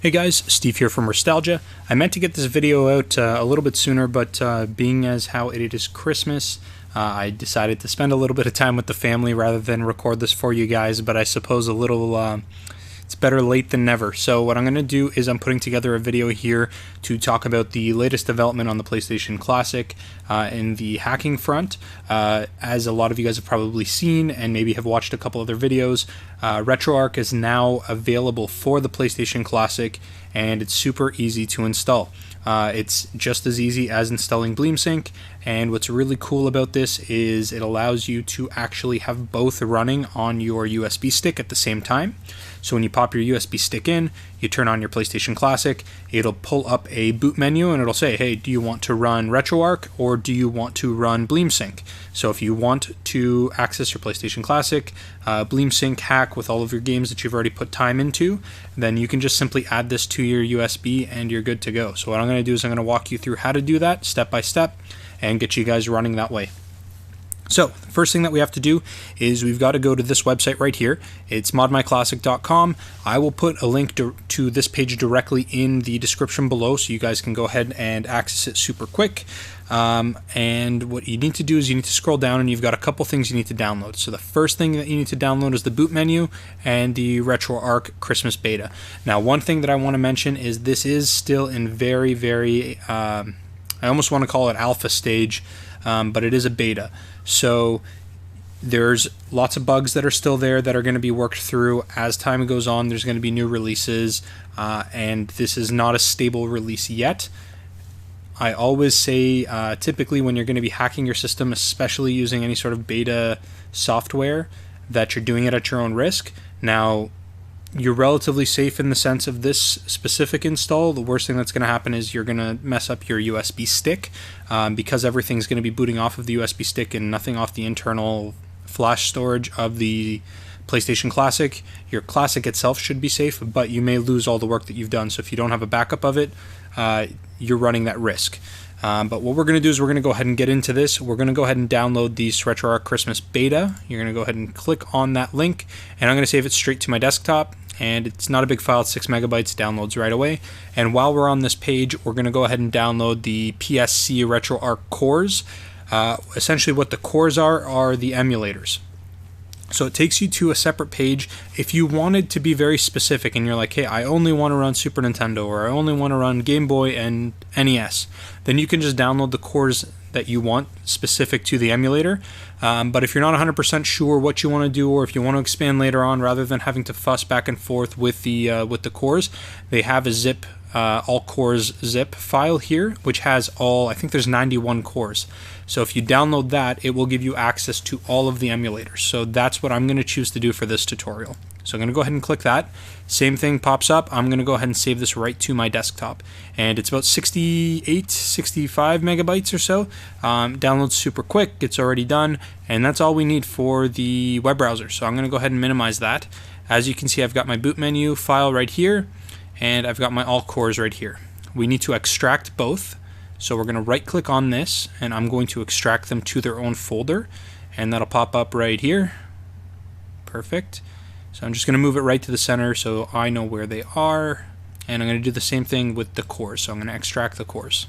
Hey guys, Steve here from Restalgia. I meant to get this video out a little bit sooner, but being as how it is Christmas, I decided to spend a little bit of time with the family rather than record this for you guys, but I suppose a little, it's better late than never. So what I'm going to do is I'm putting together a video here to talk about the latest development on the PlayStation Classic in the hacking front. As a lot of you guys have probably seen and maybe have watched a couple other videos, Retroarch is now available for the PlayStation Classic, and it's super easy to install. It's just as easy as installing BleemSync, and what's really cool about this is it allows you to actually have both running on your USB stick at the same time. So when you pop your USB stick in, you turn on your PlayStation Classic, it'll pull up a boot menu and it'll say, hey, do you want to run Retroarch or do you want to run BleemSync? So if you want to access your PlayStation Classic, BleemSync hack with all of your games that you've already put time into, then you can just simply add this to your USB and you're good to go. So what I'm going to do is I'm going to walk you through how to do that step by step and get you guys running that way. So, the first thing that we have to do is we've got to go to this website right here. It's modmyclassic.com. I will put a link to this page directly in the description below so you guys can go ahead and access it super quick. And what you need to do is you need to scroll down and you've got a couple things you need to download. So the first thing that you need to download is the boot menu and the Retroarch Christmas beta. Now, one thing that I want to mention is this is still in very, I almost want to call it alpha stage, but it is a beta. So there's lots of bugs that are still there that are going to be worked through as time goes on. There's going to be new releases, and this is not a stable release yet. I always say typically when you're going to be hacking your system, especially using any sort of beta software, that you're doing it at your own risk. Now, you're relatively safe in the sense of this specific install. The worst thing that's going to happen is you're going to mess up your USB stick because everything's going to be booting off of the USB stick and nothing off the internal flash storage of the PlayStation Classic. Your Classic itself should be safe, but you may lose all the work that you've done. So if you don't have a backup of it, you're running that risk. But what we're going to do is we're going to go ahead and get into this. We're going to go ahead and download the Retroarch Christmas beta. You're going to go ahead and click on that link, and I'm going to save it straight to my desktop. And it's not a big file, it's 6 megabytes, downloads right away. And while we're on this page, we're going to go ahead and download the PSC Retroarch cores. Essentially what the cores are the emulators. So it takes you to a separate page. If you wanted to be very specific and you're like, hey, I only want to run Super Nintendo or I only want to run Game Boy and NES, then you can just download the cores that you want specific to the emulator. But if you're not 100% sure what you want to do, or if you want to expand later on rather than having to fuss back and forth with the cores, they have a zip all cores zip file here, which has all, I think there's 91 cores. So if you download that, it will give you access to all of the emulators. So that's what I'm going to choose to do for this tutorial. So I'm going to go ahead and click that. Same thing pops up. I'm going to go ahead and save this right to my desktop. And it's about 65 megabytes or so. Downloads super quick. It's already done. And that's all we need for the web browser. So I'm going to go ahead and minimize that. As you can see, I've got my boot menu file right here. And I've got my all cores right here. We need to extract both. So we're going to right click on this and I'm going to extract them to their own folder. And that'll pop up right here. Perfect. So I'm just going to move it right to the center so I know where they are. And I'm going to do the same thing with the cores. So I'm going to extract the cores.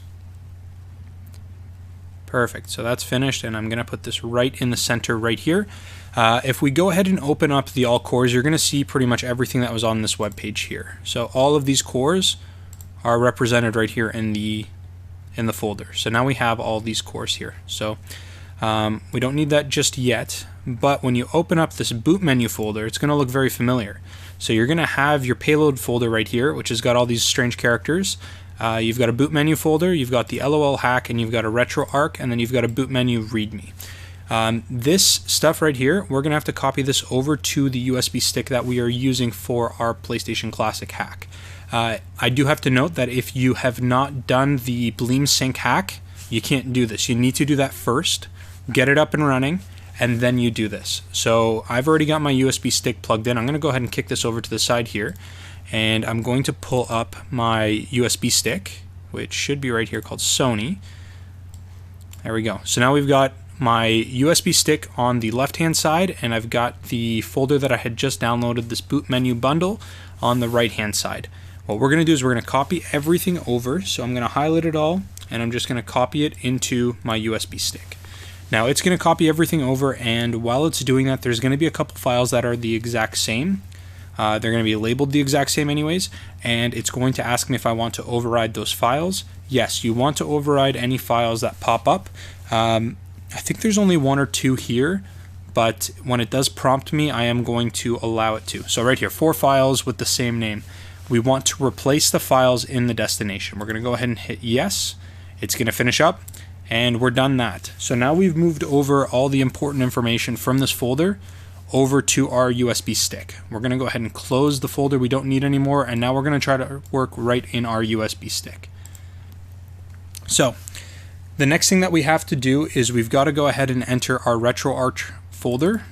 Perfect. So that's finished, and I'm going to put this right in the center right here. If we go ahead and open up the all cores, you're going to see pretty much everything that was on this web page here. So all of these cores are represented right here in the folder. So now we have all these cores here. So we don't need that just yet, but when you open up this boot menu folder, it's going to look very familiar. So you're going to have your payload folder right here, which has got all these strange characters. You've got a boot menu folder, you've got the LOL hack, and you've got a Retroarch, and then you've got a boot menu readme. This stuff right here, we're going to have to copy this over to the USB stick that we are using for our PlayStation Classic hack. I do have to note that if you have not done the BleemSync hack, you can't do this. You need to do that first, get it up and running, and then you do this. So I've already got my USB stick plugged in. I'm going to go ahead and kick this over to the side here. And I'm going to pull up my USB stick, which should be right here, called Sony. There we go. So now we've got my USB stick on the left-hand side, and I've got the folder that I had just downloaded, this boot menu bundle, on the right-hand side. What we're going to do is we're going to copy everything over. So I'm going to highlight it all, and I'm just going to copy it into my USB stick. Now it's going to copy everything over, and while it's doing that, there's going to be a couple files that are the exact same. They're going to be labeled the exact same anyways, and it's going to ask me if I want to override those files. Yes, you want to override any files that pop up. I think there's only 1 or 2 here, but when it does prompt me, I am going to allow it to. So right here, 4 files with the same name. We want to replace the files in the destination. We're going to go ahead and hit yes. It's going to finish up, and we're done that. So now we've moved over all the important information from this folder over to our USB stick. We're going to go ahead and close the folder we don't need anymore, and now we're going to try to work right in our USB stick. So the next thing that we have to do is we've got to go ahead and enter our Retroarch folder,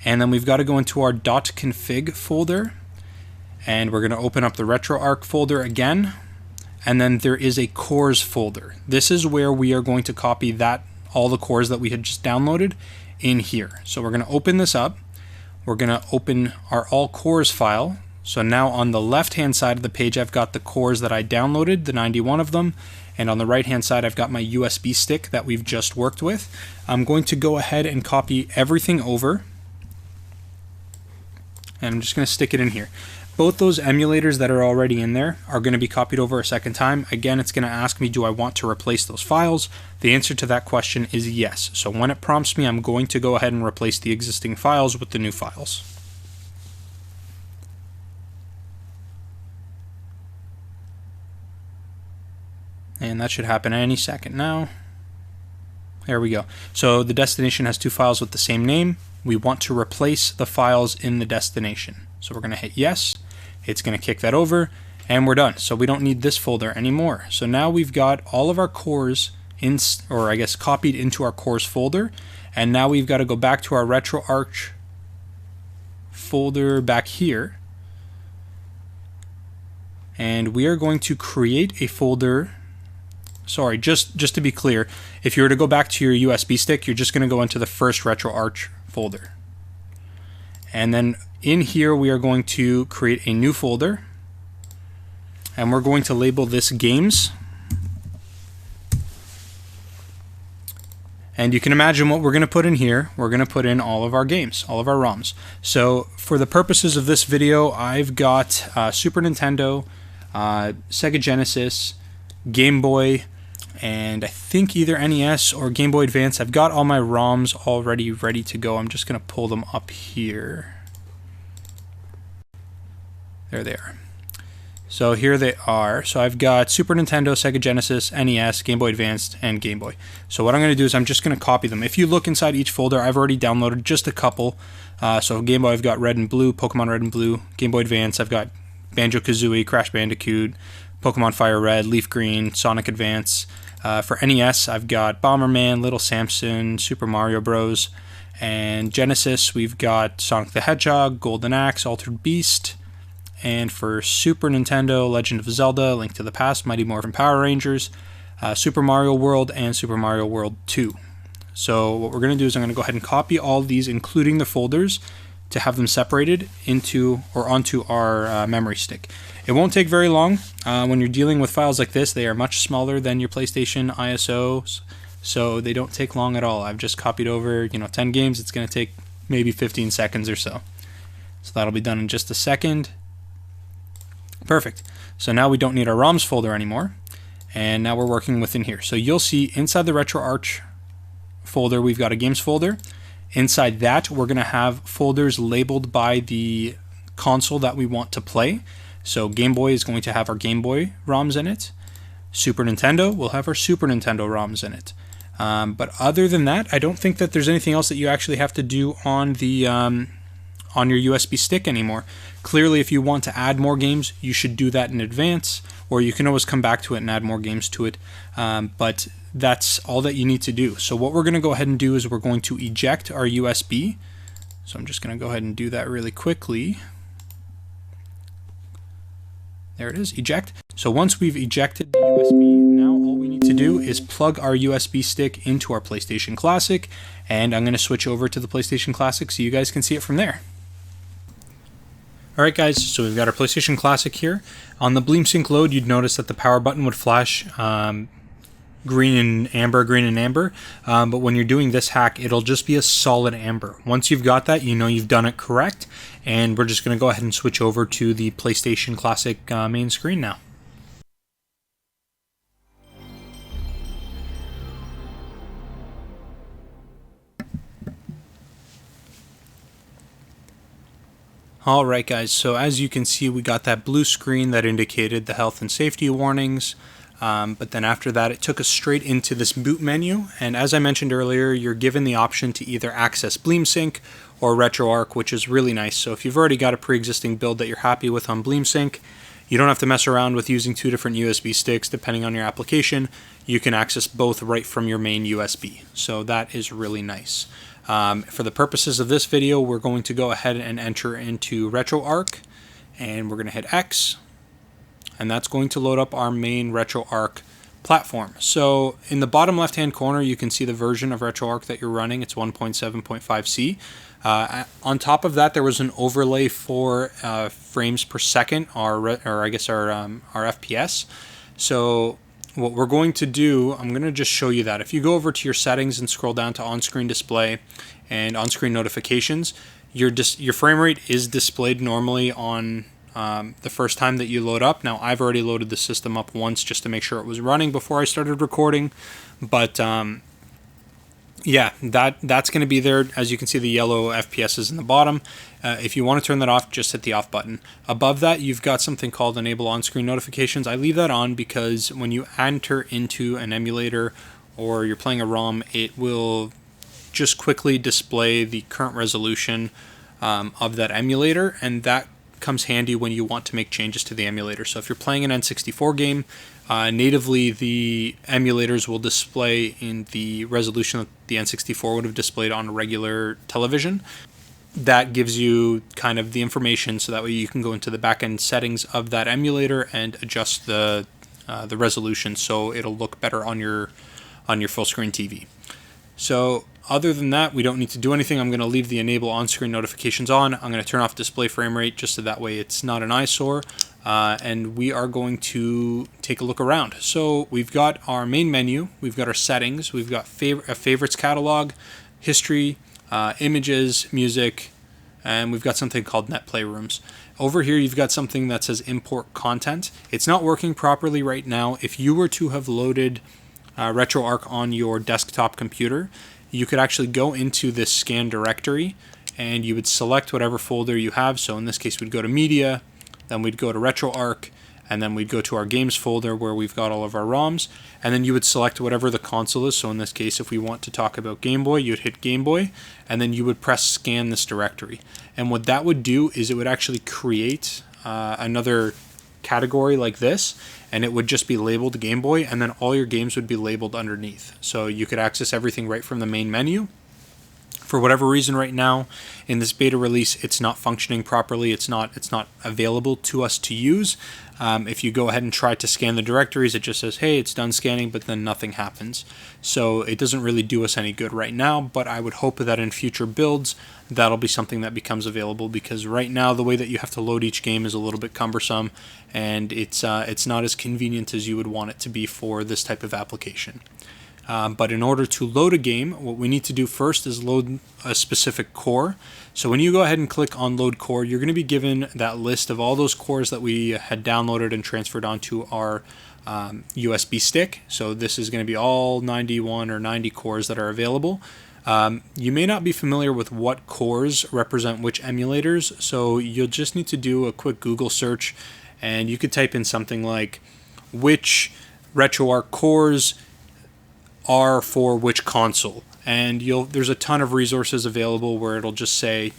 and then we've got to go into our .config folder, and we're going to open up the Retroarch folder again, and then there is a cores folder. This is where we are going to copy all the cores that we had just downloaded in here. So we're going to open this up. We're going to open our all cores file. So now on the left hand side of the page, I've got the cores that I downloaded, the 91 of them, and on the right hand side I've got my USB stick that we've just worked with. I'm going to go ahead and copy everything over, and I'm just going to stick it in here. Both those emulators that are already in there are going to be copied over a second time. Again, it's going to ask me, do I want to replace those files? The answer to that question is yes. So when it prompts me, I'm going to go ahead and replace the existing files with the new files. And that should happen any second now. There we go. So the destination has 2 files with the same name. We want to replace the files in the destination. So we're going to hit yes. It's going to kick that over, and we're done. So we don't need this folder anymore. So now we've got all of our cores copied into our cores folder, and now we've got to go back to our Retroarch folder back here, and we are going to create a folder. Sorry, just to be clear, if you were to go back to your USB stick, you're just going to go into the first Retroarch folder. And then in here we are going to create a new folder, and we're going to label this games. And you can imagine what we're going to put in here. We're going to put in all of our games, all of our ROMs. So for the purposes of this video, I've got Super Nintendo, Sega Genesis, Game Boy, and I think either NES or Game Boy Advance. I've got all my ROMs already ready to go. I'm just going to pull them up here. There they are. So here they are. So I've got Super Nintendo, Sega Genesis, NES, Game Boy Advance, and Game Boy. So what I'm going to do is I'm just going to copy them. If you look inside each folder, I've already downloaded just a couple. So Game Boy, I've got Red and Blue, Pokemon Red and Blue. Game Boy Advance, I've got Banjo-Kazooie, Crash Bandicoot, Pokemon Fire Red, Leaf Green, Sonic Advance. For NES, I've got Bomberman, Little Samson, Super Mario Bros. And Genesis, we've got Sonic the Hedgehog, Golden Axe, Altered Beast. And for Super Nintendo, Legend of Zelda, Link to the Past, Mighty Morphin Power Rangers, Super Mario World, and Super Mario World 2. So what we're going to do is I'm going to go ahead and copy all of these, including the folders, to have them separated into or onto our memory stick. It won't take very long. When you're dealing with files like this, they are much smaller than your PlayStation ISOs, so they don't take long at all. I've just copied over 10 games. It's going to take maybe 15 seconds or so. So that'll be done in just a second. Perfect. So now we don't need our ROMs folder anymore, and now we're working within here. So you'll see inside the Retroarch folder, we've got a games folder. Inside that, we're going to have folders labeled by the console that we want to play. So Game Boy is going to have our Game Boy ROMs in it. Super Nintendo will have our Super Nintendo ROMs in it. But other than that, I don't think that there's anything else that you actually have to do on the on your USB stick anymore. Clearly, if you want to add more games, you should do that in advance, or you can always come back to it and add more games to it. But that's all that you need to do. So what we're going to go ahead and do is we're going to eject our USB. So I'm just going to go ahead and do that really quickly. There it is, eject. So once we've ejected the USB, now all we need to do is plug our USB stick into our PlayStation Classic, and I'm going to switch over to the PlayStation Classic so you guys can see it from there. Alright guys, so we've got our PlayStation Classic here. On the BleemSync load, you'd notice that the power button would flash green and amber, but when you're doing this hack, it'll just be a solid amber. Once you've got that, you know you've done it correct, and we're just going to go ahead and switch over to the PlayStation Classic main screen now. Alright guys, so as you can see, we got that blue screen that indicated the health and safety warnings, but then after that it took us straight into this boot menu, and as I mentioned earlier, you're given the option to either access BleemSync or Retroarch, which is really nice. So if you've already got a pre-existing build that you're happy with on BleemSync, you don't have to mess around with using two different USB sticks depending on your application. You can access both right from your main USB, so that is really nice. For the purposes of this video, we're going to go ahead and enter into Retroarch, and we're going to hit X, and that's going to load up our main Retroarch platform. So in the bottom left hand corner, you can see the version of Retroarch that you're running. It's 1.7.5C. On top of that, there was an overlay for frames per second, or I guess our FPS. So what we're going to do, I'm going to just show you that. If you go over to your settings and scroll down to on-screen display and on-screen notifications, your frame rate is displayed normally on the first time that you load up. Now, I've already loaded the system up once just to make sure it was running before I started recording, but yeah, that's going to be there. As you can see, the yellow FPS is in the bottom. If you want to turn that off, just hit the off button. Above that, you've got something called Enable On-Screen Notifications. I leave that on because when you enter into an emulator or you're playing a ROM, it will just quickly display the current resolution of that emulator, and that comes handy when you want to make changes to the emulator. So if you're playing an N64 game, natively the emulators will display in the resolution that the N64 would have displayed on a regular television. That gives you kind of the information, so that way you can go into the back-end settings of that emulator and adjust the resolution so it'll look better on your full-screen TV. So other than that, we don't need to do anything. I'm going to leave the enable on-screen notifications on. I'm going to turn off display frame rate just so that way it's not an eyesore. And we are going to take a look around. So we've got our main menu, we've got our settings, we've got a favorites catalog, history, images, music, and we've got something called net playrooms. Over here you've got something that says import content. It's not working properly right now. If you were to have loaded Retroarch on your desktop computer, you could actually go into this scan directory and you would select whatever folder you have. So in this case we'd go to media, then we'd go to Retroarch, and then we'd go to our games folder where we've got all of our ROMs, and then you would select whatever the console is. So in this case, if we want to talk about Game Boy, you'd hit Game Boy, and then you would press scan this directory. And what that would do is it would actually create another category like this, and it would just be labeled Game Boy, and then all your games would be labeled underneath. So you could access everything right from the main menu. For whatever reason right now in this beta release, it's not functioning properly. It's not available to us to use. If you go ahead and try to scan the directories, it just says, hey, it's done scanning, but then nothing happens. So it doesn't really do us any good right now, but I would hope that in future builds, that'll be something that becomes available, because right now the way that you have to load each game is a little bit cumbersome, and it's not as convenient as you would want it to be for this type of application. But in order to load a game, what we need to do first is load a specific core. So when you go ahead and click on load core, you're going to be given that list of all those cores that we had downloaded and transferred onto our USB stick. So this is going to be all 91 or 90 cores that are available. You may not be familiar with what cores represent which emulators, so you'll just need to do a quick Google search, and you could type in something like which Retroarch cores are for which console, and there's a ton of resources available where it'll just say,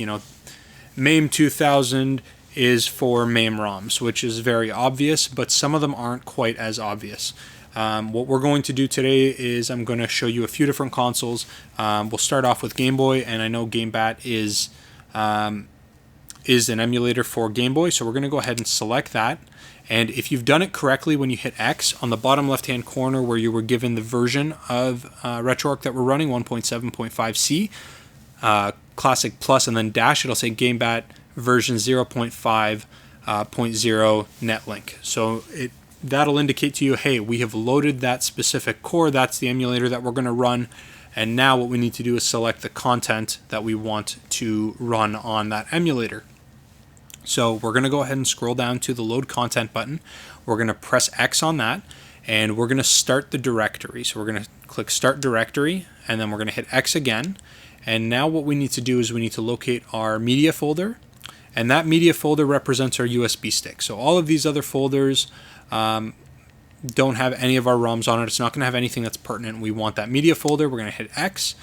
MAME 2000 is for MAME ROMs, which is very obvious, but some of them aren't quite as obvious. What we're going to do today is I'm going to show you a few different consoles. We'll start off with Game Boy, and I know GameBat is an emulator for Game Boy, so we're going to go ahead and select that. And if you've done it correctly, when you hit X, on the bottom left-hand corner where you were given the version of Retroarch that we're running, 1.7.5C, Classic Plus, and then dash, it'll say GameBat version 0.5.0 netlink. So that'll indicate to you, hey, we have loaded that specific core, that's the emulator that we're going to run, and now what we need to do is select the content that we want to run on that emulator. So we're going to go ahead and scroll down to the load content button. We're going to press X on that, and we're going to start the directory. So we're going to click Start Directory, and then we're going to hit X again. And now what we need to do is we need to locate our media folder, and that media folder represents our USB stick. So all of these other folders don't have any of our ROMs on it. It's not going to have anything that's pertinent. We want that media folder. We're going to hit X.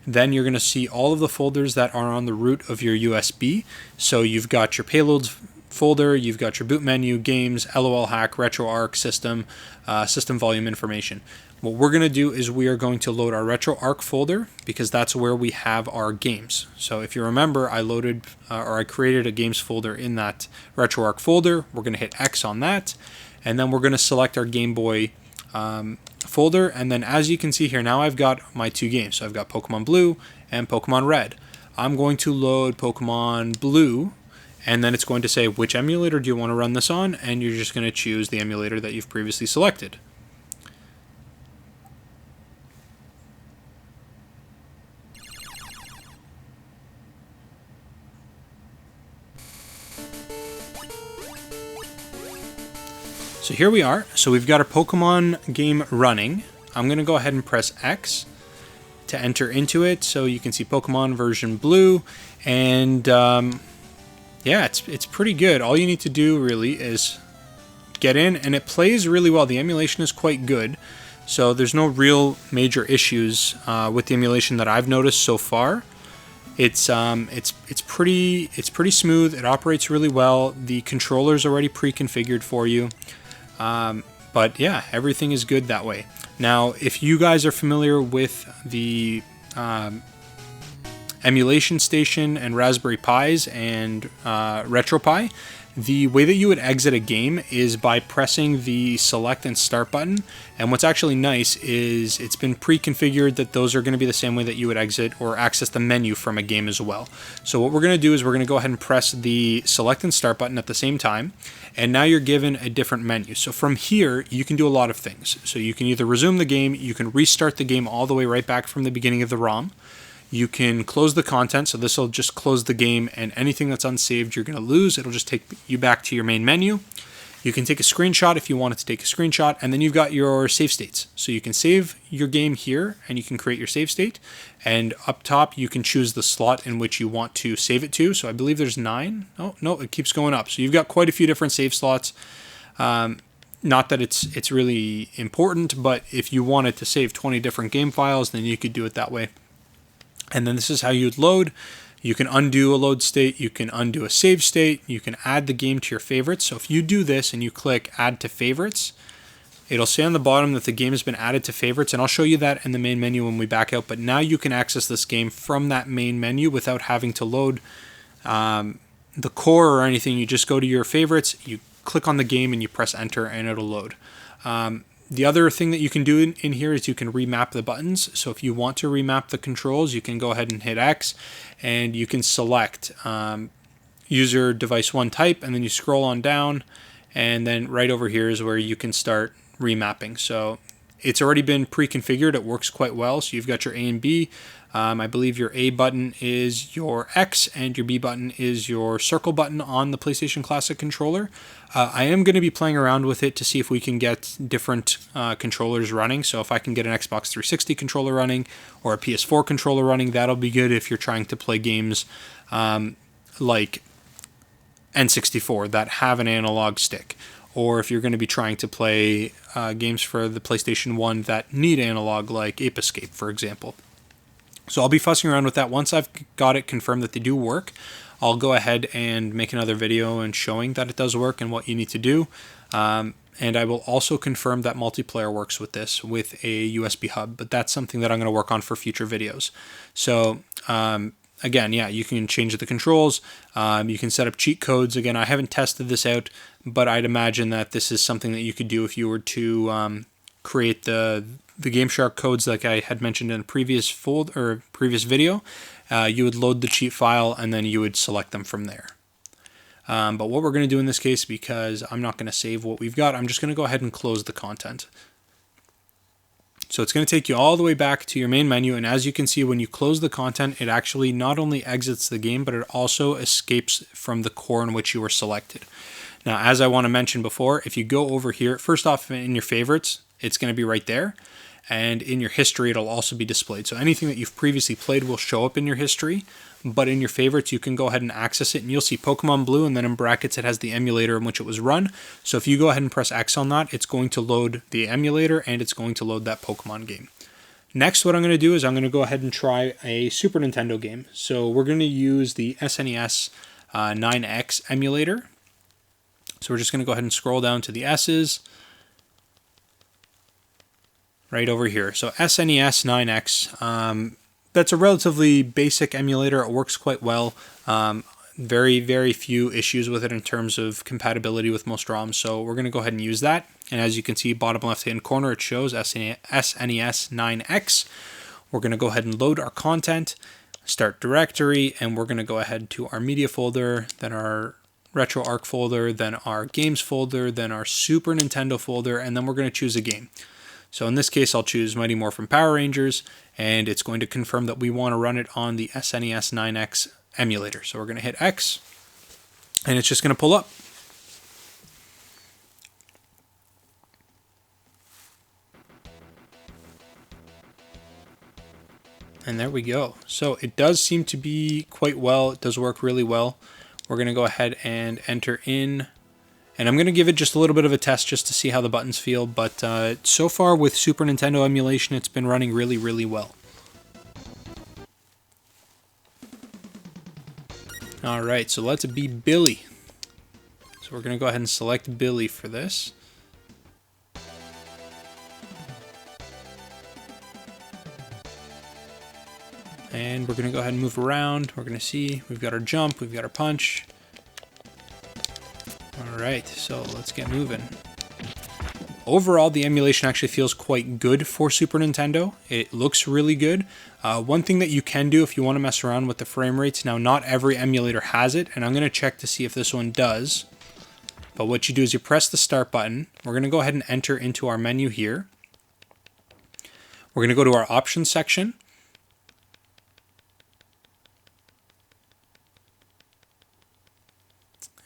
Then you're going to see all of the folders that are on the root of your USB. So you've got your payloads folder, you've got your boot menu, games, LOL hack, Retroarch, system, system volume information. What we're going to do is we are going to load our Retroarch folder because that's where we have our games. So if you remember, I loaded I created a games folder in that Retroarch folder. We're going to hit X on that, and then we're going to select our Game Boy folder, and then as you can see here, now I've got my two games. So I've got Pokemon Blue and Pokemon Red. I'm going to load Pokemon Blue, and then it's going to say which emulator do you want to run this on, and you're just going to choose the emulator that you've previously selected. So here we are. So we've got our Pokemon game running. I'm going to go ahead and press X to enter into it. So you can see Pokemon version Blue. And yeah, it's pretty good. All you need to do really is get in, and it plays really well. The emulation is quite good. So there's no real major issues with the emulation that I've noticed so far. It's pretty smooth. It operates really well. The controller's already pre-configured for you. But yeah, everything is good that way. Now, if you guys are familiar with the emulation station and Raspberry Pis and RetroPie, the way that you would exit a game is by pressing the select and start button. And what's actually nice is it's been pre-configured that those are going to be the same way that you would exit or access the menu from a game as well. So what we're going to do is we're going to go ahead and press the select and start button at the same time. And now you're given a different menu. So from here, you can do a lot of things. So you can either resume the game, you can restart the game all the way right back from the beginning of the ROM. You can close the content, so this will just close the game, and anything that's unsaved you're going to lose. It'll just take you back to your main menu. You can take a screenshot if you wanted to take a screenshot, and then you've got your save states. So you can save your game here, and you can create your save state. And up top, you can choose the slot in which you want to save it to. So I believe there's 9. Oh, no, it keeps going up. So you've got quite a few different save slots. Not that it's really important, but if you wanted to save 20 different game files, then you could do it that way. And then this is how you'd load. You can undo a load state, you can undo a save state, you can add the game to your favorites. So if you do this and you click add to favorites, it'll say on the bottom that the game has been added to favorites, and I'll show you that in the main menu when we back out. But now you can access this game from that main menu without having to load the core or anything. You just go to your favorites, you click on the game, and you press enter, and it'll load. The other thing that you can do in here is you can remap the buttons. So if you want to remap the controls, you can go ahead and hit X, and you can select user device 1 type, and then you scroll on down, and then right over here is where you can start remapping. So it's already been pre-configured. It works quite well. So you've got your A and B. I believe your A button is your X and your B button is your circle button on the PlayStation Classic controller. I am going to be playing around with it to see if we can get different controllers running. So if I can get an Xbox 360 controller running or a PS4 controller running, that'll be good if you're trying to play games like N64 that have an analog stick, or if you're going to be trying to play games for the PlayStation 1 that need analog, like Ape Escape, for example. So I'll be fussing around with that. Once I've got it confirmed that they do work, I'll go ahead and make another video and showing that it does work and what you need to do. And I will also confirm that multiplayer works with this with a USB hub, but that's something that I'm going to work on for future videos. So again, yeah, you can change the controls. You can set up cheat codes. Again, I haven't tested this out, but I'd imagine that this is something that you could do if you were to create the Game Shark codes like I had mentioned in a previous previous video. You would load the cheat file and then you would select them from there. But what we're going to do in this case, because I'm not going to save what we've got, I'm just going to go ahead and close the content. So it's going to take you all the way back to your main menu, and as you can see, when you close the content, it actually not only exits the game, but it also escapes from the core in which you were selected. Now, as I want to mention before, if you go over here, first off, in your favorites, it's going to be right there, and in your history, it'll also be displayed. So anything that you've previously played will show up in your history, but in your favorites, you can go ahead and access it, and you'll see Pokemon Blue, and then in brackets, it has the emulator in which it was run. So if you go ahead and press X on that, it's going to load the emulator, and it's going to load that Pokemon game. Next, what I'm going to do is I'm going to go ahead and try a Super Nintendo game. So we're going to use the SNES 9X emulator. So we're just going to go ahead and scroll down to the S's right over here. So SNES 9X, that's a relatively basic emulator. It works quite well. Very, very few issues with it in terms of compatibility with most ROMs. So we're going to go ahead and use that. And as you can see, bottom left-hand corner, it shows SNES 9X. We're going to go ahead and load our content, start directory, and we're going to go ahead to our media folder, then our Retroarch folder, then our games folder, then our Super Nintendo folder, and then we're going to choose a game. So in this case, I'll choose Mighty Morphin Power Rangers, and it's going to confirm that we want to run it on the SNES 9X emulator. So we're going to hit X, and it's just going to pull up. And there we go. So it does seem to be quite well. It does work really well. We're going to go ahead and enter in. And I'm going to give it just a little bit of a test just to see how the buttons feel. But so far with Super Nintendo emulation, it's been running really, really well. All right, so let's be Billy. So we're going to go ahead and select Billy for this. And we're going to go ahead and move around. We're going to see we've got our jump, we've got our punch. Alright, so let's get moving. Overall, the emulation actually feels quite good for Super Nintendo. It looks really good. One thing that you can do if you want to mess around with the frame rates, now not every emulator has it, and I'm going to check to see if this one does. But what you do is you press the start button. We're going to go ahead and enter into our menu here. We're going to go to our options section.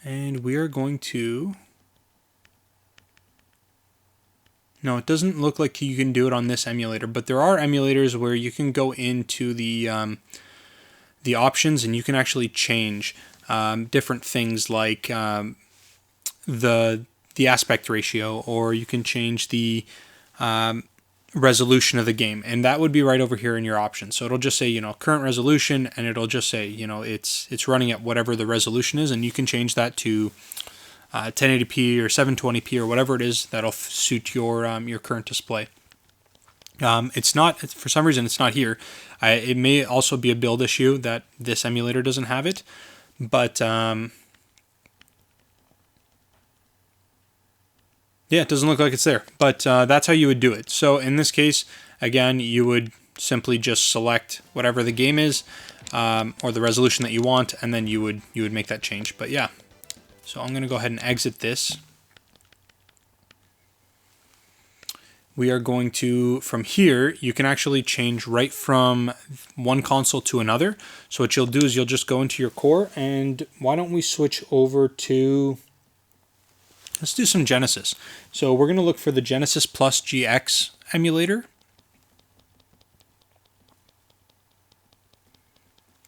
And we are going to... No, it doesn't look like you can do it on this emulator, but there are emulators where you can go into the options and you can actually change different things like the aspect ratio, or you can change the resolution of the game, and that would be right over here in your options. So it'll just say, current resolution, and it'll just say, it's running at whatever the resolution is, and you can change that to 1080p or 720p or whatever it is that'll suit your current display. It's not, for some reason, it's not here. It may also be a build issue that this emulator doesn't have it, but yeah, it doesn't look like it's there, but that's how you would do it. So in this case, again, you would simply just select whatever the game is, or the resolution that you want, and then you would make that change. But yeah, so I'm going to go ahead and exit this. We are going to, from here, you can actually change right from one console to another. So what you'll do is you'll just go into your core, and why don't we switch over to... Let's do some Genesis. So we're going to look for the Genesis Plus GX emulator.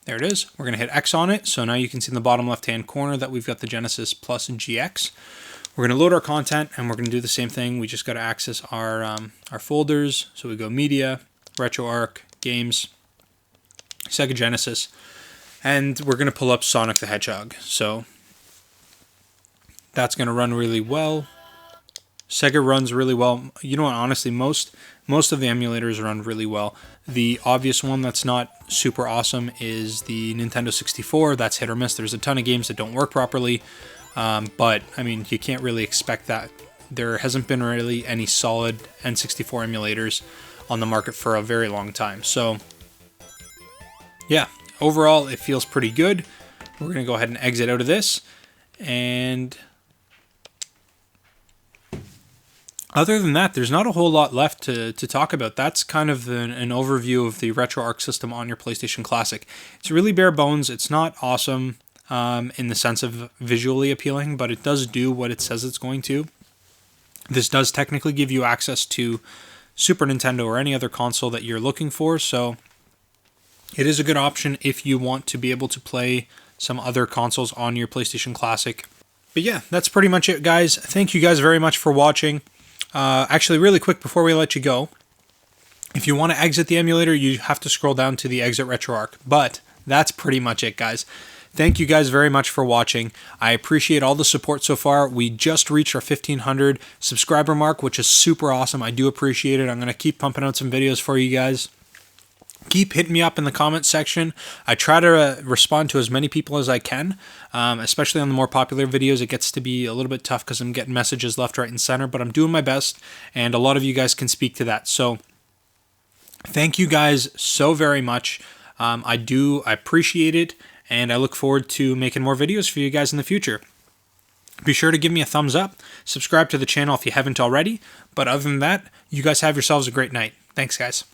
There it is. We're going to hit X on it. So now you can see in the bottom left-hand corner that we've got the Genesis Plus GX. We're going to load our content, and we're going to do the same thing. We just got to access our folders. So we go Media, Retroarch, Games, Sega Genesis, and we're going to pull up Sonic the Hedgehog. So that's going to run really well. Sega runs really well. You know what, honestly, most of the emulators run really well. The obvious one that's not super awesome is the Nintendo 64. That's hit or miss. There's a ton of games that don't work properly. But, I mean, you can't really expect that. There hasn't been really any solid N64 emulators on the market for a very long time. So, yeah, overall, it feels pretty good. We're going to go ahead and exit out of this. And other than that, there's not a whole lot left to talk about. That's kind of an overview of the Retroarch system on your PlayStation Classic. It's really bare bones. It's not awesome in the sense of visually appealing, but it does do what it says it's going to. This does technically give you access to Super Nintendo or any other console that you're looking for, so it is a good option if you want to be able to play some other consoles on your PlayStation Classic. But yeah, that's pretty much it, guys. Thank you guys very much for watching. Actually, really quick before we let you go, if you want to exit the emulator, you have to scroll down to the exit Retroarch. But that's pretty much it, guys. Thank you guys very much for watching. I appreciate all the support so far. We just reached our 1,500 subscriber mark, which is super awesome. I do appreciate it. I'm going to keep pumping out some videos for you guys. Keep hitting me up in the comments section. I try to respond to as many people as I can, especially on the more popular videos. It gets to be a little bit tough because I'm getting messages left, right, and center, but I'm doing my best, and a lot of you guys can speak to that. So thank you guys so very much. I appreciate it, and I look forward to making more videos for you guys in the future. Be sure to give me a thumbs up, subscribe to the channel if you haven't already, but other than that, you guys have yourselves a great night. Thanks, guys.